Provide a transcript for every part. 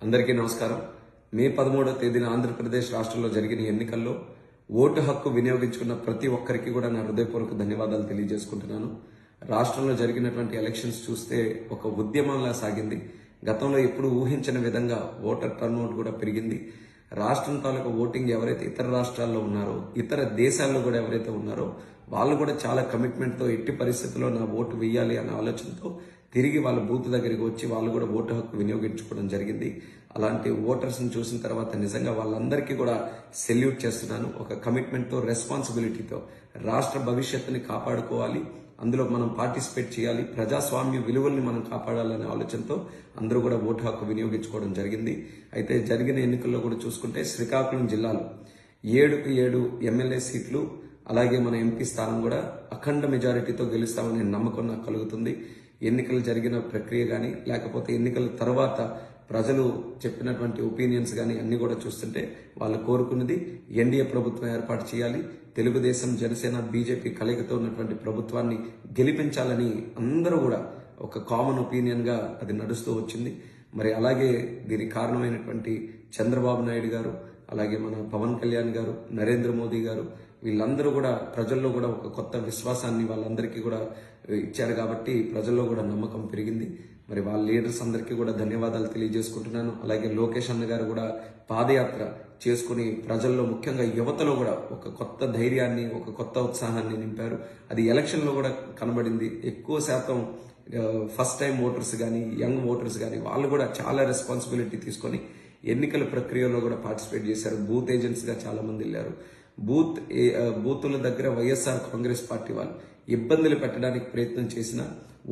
అందరికీ నమస్కారం. మే 13వ తేదీన ఆంధ్రప్రదేశ్ రాష్ట్రంలో జరిగిన ఎన్నికల్లో ఓటు హక్కు వినియోగించుకున్న ప్రతి ఒక్కరికి కూడా నా హృదయపూర్వక ధన్యవాదాలు తెలియజేసుకుంటున్నాను. రాష్ట్రంలో జరిగినటువంటి ఎలక్షన్స్ చూస్తే ఒక ఉద్యమంలా సాగింది. గతంలో ఎప్పుడు ఊహించిన విధంగా ఓటర్ టర్నౌట్ కూడా పెరిగింది. రాష్ట్రం తాలూకా ఓటింగ్ ఎవరైతే ఇతర రాష్ట్రాల్లో ఉన్నారో, ఇతర దేశాల్లో కూడా ఎవరైతే ఉన్నారో వాళ్ళు కూడా చాలా కమిట్మెంట్ తో ఎట్టి పరిస్థితుల్లో నా ఓటు వేయాలి అనే ఆలోచనతో తిరిగి వాళ్ళ బూత్ దగ్గరికి వచ్చి వాళ్ళు కూడా ఓటు హక్కు వినియోగించుకోవడం జరిగింది. అలాంటి ఓటర్స్ ని చూసిన తర్వాత నిజంగా వాళ్ళందరికీ కూడా సెల్యూట్ చేస్తున్నాను. ఒక కమిట్మెంట్ తో, రెస్పాన్సిబిలిటీతో రాష్ట్ర భవిష్యత్తుని కాపాడుకోవాలి, అందులో మనం పార్టిసిపేట్ చేయాలి, ప్రజాస్వామ్య విలువల్ని మనం కాపాడాలనే ఆలోచనతో అందరూ కూడా ఓటు హక్కు వినియోగించుకోవడం జరిగింది. అయితే జరిగిన ఎన్నికల్లో కూడా చూసుకుంటే శ్రీకాకుళం జిల్లాలో 7కు 7 ఎమ్మెల్యే సీట్లు, అలాగే మన ఎంపీ స్థానం కూడా అఖండ మెజారిటీతో గెలుస్తామనే నమ్మకం నాకు కలుగుతుంది. ఎన్నికలు జరిగిన ప్రక్రియ గాని, లేకపోతే ఎన్నికల తర్వాత ప్రజలు చెప్పినటువంటి ఒపీనియన్స్ గాని అన్ని కూడా చూస్తుంటే వాళ్ళు కోరుకున్నది ఎన్డీఏ ప్రభుత్వం ఏర్పాటు చేయాలి, తెలుగుదేశం, జనసేన, బీజేపీ కలయికతో ఉన్నటువంటి ప్రభుత్వాన్ని గెలిపించాలని అందరూ కూడా ఒక కామన్ ఒపీనియన్ గా అది నడుస్తూ వచ్చింది. మరి అలాగే దీనికి కారణమైనటువంటి చంద్రబాబు నాయుడు గారు, అలాగే మన పవన్ కళ్యాణ్ గారు, నరేంద్ర మోదీ గారు, వీళ్ళందరూ కూడా ప్రజల్లో కూడా ఒక కొత్త విశ్వాసాన్ని వాళ్ళందరికీ కూడా ఇచ్చారు. కాబట్టి ప్రజల్లో కూడా నమ్మకం పెరిగింది. మరి వాళ్ళ లీడర్స్ అందరికీ కూడా ధన్యవాదాలు తెలియజేసుకుంటున్నాను. అలాగే లోకేష్ అన్న గారు కూడా పాదయాత్ర చేసుకుని ప్రజల్లో, ముఖ్యంగా యువతలో కూడా ఒక కొత్త ధైర్యాన్ని, ఒక కొత్త ఉత్సాహాన్ని నింపారు. అది ఎలక్షన్ లో కూడా కనబడింది. ఎక్కువ శాతం ఫస్ట్ టైం ఓటర్స్ గాని, యంగ్ ఓటర్స్ గాని వాళ్ళు కూడా చాలా రెస్పాన్సిబిలిటీ తీసుకొని ఎన్నికల ప్రక్రియలో కూడా పార్టిసిపేట్ చేశారు. బూత్ ఏజెంట్స్ గా చాలా మంది వెళ్లారు. బూతుల దగ్గర వైఎస్ఆర్ కాంగ్రెస్ పార్టీ వాళ్ళు ఇబ్బందులు పెట్టడానికి ప్రయత్నం చేసిన,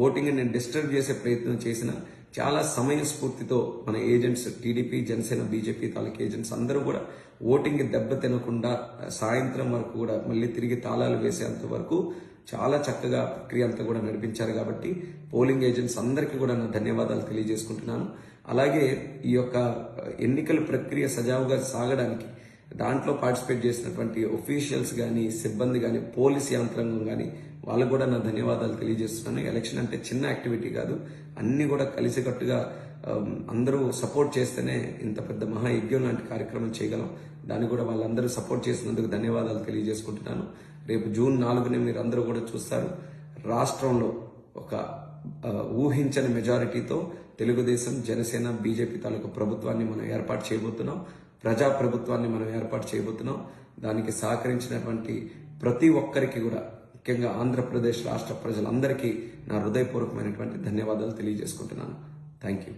ఓటింగ్ ని డిస్టర్బ్ చేసే ప్రయత్నం చేసిన, చాలా సమయస్ఫూర్తితో మన ఏజెంట్స్, టీడీపీ, జనసేన, బీజేపీ తాలూకు ఏజెంట్స్ అందరూ కూడా ఓటింగ్ దెబ్బ తినకుండా సాయంత్రం వరకు కూడా మళ్ళీ తిరిగి తాళాలు వేసేంత వరకు చాలా చక్కగా ప్రక్రియ అంతా కూడా నడిపించారు. కాబట్టి పోలింగ్ ఏజెంట్స్ అందరికీ కూడా నా ధన్యవాదాలు తెలియజేసుకుంటున్నాను. అలాగే ఈ యొక్క ఎన్నికల ప్రక్రియ సజావుగా సాగడానికి దాంట్లో పార్టిసిపేట్ చేసినటువంటి ఒఫీషియల్స్ గాని, సిబ్బంది గాని, పోలీస్ యంత్రాంగం గాని వాళ్ళకు కూడా నా ధన్యవాదాలు తెలియజేస్తున్నాను. ఎలక్షన్ అంటే చిన్న యాక్టివిటీ కాదు, అన్ని కూడా కలిసికట్టుగా అందరూ సపోర్ట్ చేస్తేనే ఇంత పెద్ద మహాయజ్ఞం లాంటి కార్యక్రమం చేయగలం. దాన్ని కూడా వాళ్ళందరూ సపోర్ట్ చేసినందుకు ధన్యవాదాలు తెలియజేసుకుంటున్నాను. రేపు జూన్ 4న మీరు అందరూ కూడా చూస్తారు, రాష్ట్రంలో ఒక ఊహించని మెజారిటీతో తెలుగుదేశం, జనసేన, బీజేపీ తాలూకు ప్రభుత్వాన్ని మనం ఏర్పాటు చేయబోతున్నాం. ప్రజా ప్రభుత్వాన్ని మనం ఏర్పాటు చేయబోతున్నాం. దానికి సహకరించినటువంటి ప్రతి ఒక్కరికి కూడా, ముఖ్యంగా ఆంధ్రప్రదేశ్ రాష్ట్ర ప్రజలందరికీ నా హృదయపూర్వకమైనటువంటి ధన్యవాదాలు తెలియజేసుకుంటున్నాను. Thank you.